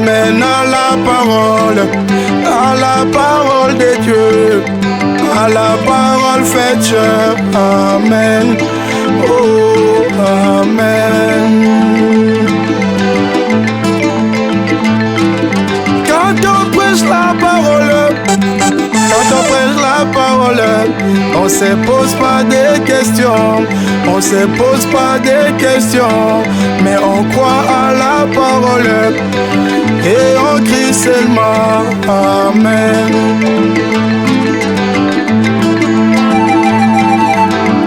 Amen à la parole de Dieu, à la parole faite chair. Amen, oh Amen. Quand on prêche la parole, on se pose pas des questions, on se pose pas des questions, mais on croit à la parole et on crie seulement Amen.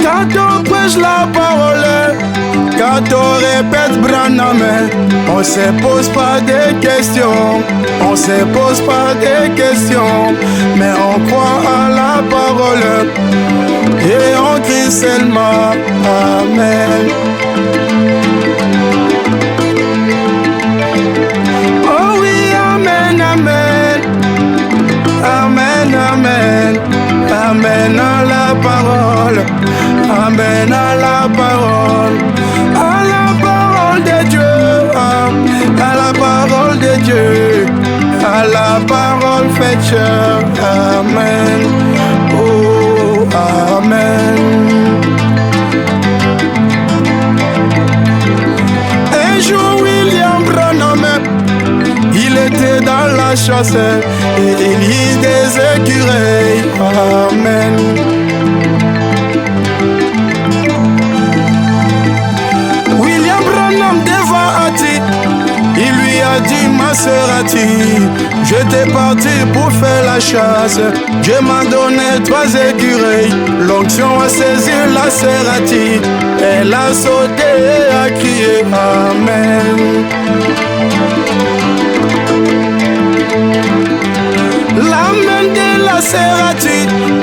Quand on prêche la parole, quand on répète Branham, on se pose pas des questions, on se pose pas des questions, mais on croit à la parole et on crie seulement Amen. Oh oui, Amen, Amen, Amen, Amen, Amen à la parole, Amen à la parole de Dieu, à la parole de Dieu, à la parole faite chair. Amen, oh Amen. Un jour William Branham, il était dans la chasse et il lit des écureuils. Amen. Il lui a dit, ma sœur Ati, j'étais parti pour faire la chasse. Dieu m'a donné 3 écureuils. L'onction a saisi la sœur Ati. Elle a sauté et a crié Amen. La main de la sœur Ati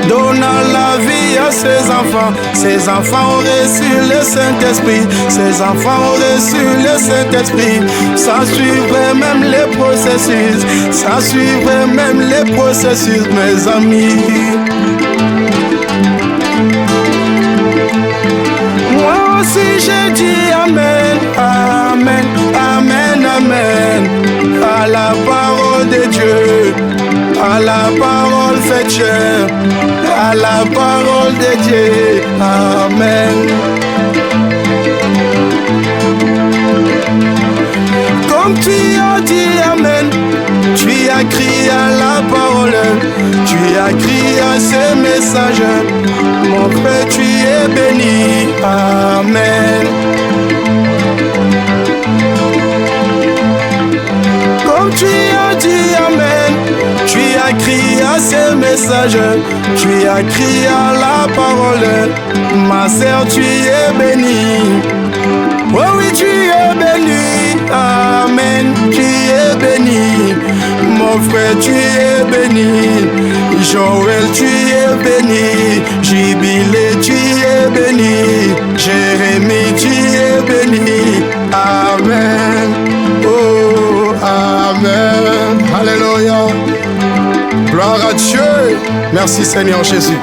donna la vie à ses enfants. Ses enfants ont reçu le Saint-Esprit. Ses enfants ont reçu le Saint-Esprit. Ça suivrait même les processus. Ça suivrait même les processus, mes amis. Moi aussi j'ai dit Amen, Amen, Amen, Amen à la parole de Dieu, à la parole faite chair, à la parole de Dieu. Amen. Comme tu as dit Amen, tu as crié à la parole, tu as crié à ce message. Mon frère, tu es béni. Amen. Comme tu as dit Amen, tu as crié à ce message, tu as crié à la parole. Ma sœur, tu es bénie. Oh oui, tu es béni. Amen, tu es béni. Mon frère, tu es béni. Joël, tu es béni. Jubilé, tu es béni. Jérémie, tu es béni. Amen. Oh, Amen. Alléluia. Gloire à Dieu. Merci Seigneur Jésus.